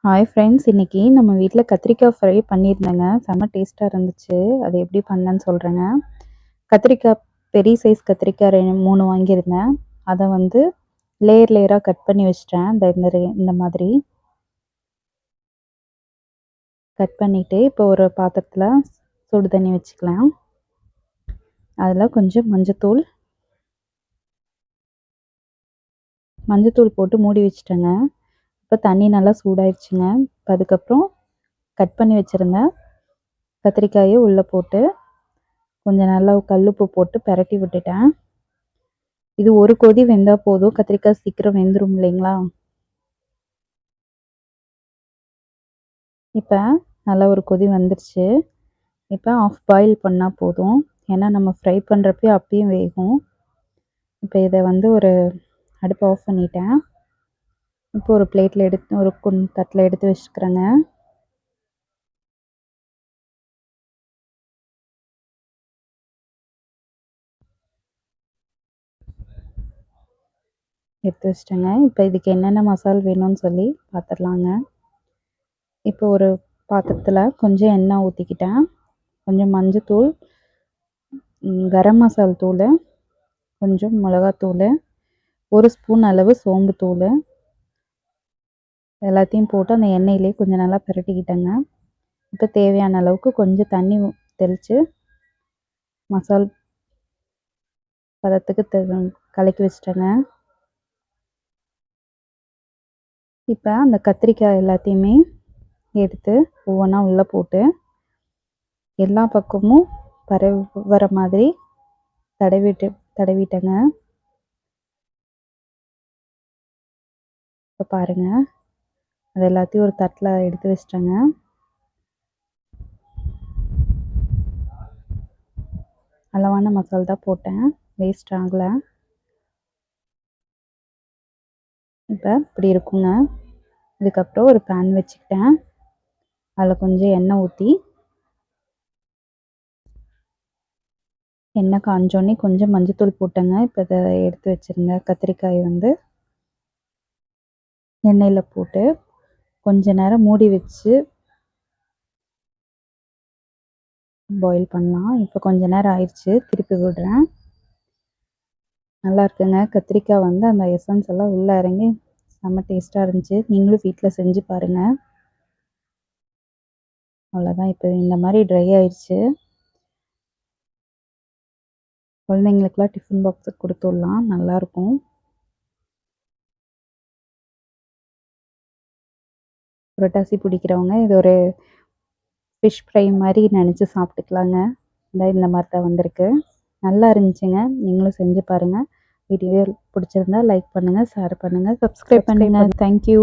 Hi friends, இன்னைக்கு நம்ம வீட்டில் கத்திரிக்காய் ஃப்ரை பண்ணியிருந்தேங்க. செம்ம டேஸ்ட்டாக இருந்துச்சு. அது எப்படி பண்ணேன்னு சொல்கிறேங்க. கத்திரிக்காய், பெரிய சைஸ் கத்திரிக்காய் 3 வாங்கியிருந்தேன். அதை வந்து லேயர் லேயராக கட் பண்ணி வச்சிட்டேன். இந்த மாதிரி கட் பண்ணிவிட்டு இப்போ ஒரு பாத்திரத்தில் சுடு தண்ணி வச்சுக்கலாம். அதில் கொஞ்சம் மஞ்சத்தூள் போட்டு மூடி வச்சுட்டேங்க. இப்போ தண்ணி நல்லா சூடாயிடுச்சுங்க. அதுக்கப்புறம் கட் பண்ணி வச்சுருந்தேன் கத்திரிக்காயை உள்ளே போட்டு கொஞ்சம் நல்லா கல்லுப்பு போட்டு பெரட்டி விட்டுட்டேன். இது ஒரு கொதி வெந்தால் போதும். கத்திரிக்காய் சீக்கிரம் வெந்துடும் இல்லைங்களா. இப்போ நல்லா ஒரு கொதி வந்துருச்சு. இப்போ ஆஃப் பாயில் பண்ணால் போதும். ஏன்னா நம்ம ஃப்ரை பண்ணுறப்பே அப்பயும் வேகும். இப்போ இதை வந்து ஒரு அடுப்பை ஆஃப் பண்ணிட்டேன். இப்போ ஒரு பிளேட்டில் எடுத்து ஒரு தட்டில் எடுத்து வச்சுக்கிறேங்க. எடுத்து வச்சிட்டேங்க. இப்போ இதுக்கு என்னென்ன மசாலா வேணும்னு சொல்லி பார்த்துடலாங்க. இப்போ ஒரு பாத்திரத்தில் கொஞ்சம் எண்ணெய் ஊற்றிக்கிட்டேன். கொஞ்சம் மஞ்சத்தூள், கரம் மசாலா தூள், கொஞ்சம் மிளகாத்தூள், 1 ஸ்பூன் அளவு சோம்புத்தூள் எல்லாத்தையும் போட்டு அந்த எண்ணெயிலே கொஞ்சம் நல்லா பிரட்டிக்கிட்டேங்க. இப்போ தேவையான அளவுக்கு கொஞ்சம் தண்ணி தெளித்து மசால் பதத்துக்கு கலக்கி வச்சிட்டேங்க. இப்போ அந்த கத்திரிக்காய் எல்லாத்தையுமே எடுத்து ஒவ்வொன்றா உள்ளே போட்டு எல்லா பக்கமும் வர மாதிரி தடவிட்டேங்க. இப்போ பாருங்கள், அது எல்லாத்தையும் ஒரு தட்டில் எடுத்து வச்சிட்டேங்க. அளவான மசாலா தான் போட்டேன், வேஸ்ட் ஆகலை. இப்போ இப்படி இருக்குங்க. இதுக்கப்புறம் ஒரு பேன் வச்சுக்கிட்டேன். அதில் கொஞ்சம் எண்ணெய் ஊற்றி எண்ணெய் காஞ்சோடனே கொஞ்சம் மஞ்சத்தூள் போட்டேங்க. இப்போ இதை எடுத்து வச்சுருங்க கத்திரிக்காய் வந்து எண்ணெயில் போட்டு கொஞ்ச நேரம் மூடி வச்சு பாயில் பண்ணலாம். இப்போ கொஞ்ச நேரம் ஆயிடுச்சு, திருப்பி விடுறேன். நல்லா இருக்குங்க. கத்திரிக்காய் வந்து அந்த எசன்ஸ் எல்லாம் உள்ளே இறங்கி செம்ம டேஸ்ட்டாக இருந்துச்சு. நீங்களும் வீட்டில் செஞ்சு பாருங்கள். அவ்வளோதான், இப்போ இந்த மாதிரி ட்ரை ஆயிடுச்சு. குழந்தைங்களுக்குலாம் டிஃபன் பாக்ஸுக்கு கொடுத்து விடலாம், நல்லாயிருக்கும். புரட்டாசி பிடிக்கிறவங்க இது ஒரு ஃபிஷ் ஃப்ரை மாதிரி நினச்சி சாப்பிட்டுக்கலாங்க. இந்த மாதிரி தான் வந்திருக்கு. நல்லா இருந்துச்சுங்க. நீங்களும் செஞ்சு பாருங்கள். வீடியோ பிடிச்சிருந்தா லைக் பண்ணுங்கள், ஷேர் பண்ணுங்கள், சப்ஸ்கிரைப் பண்ணுங்கள். தேங்க்யூ.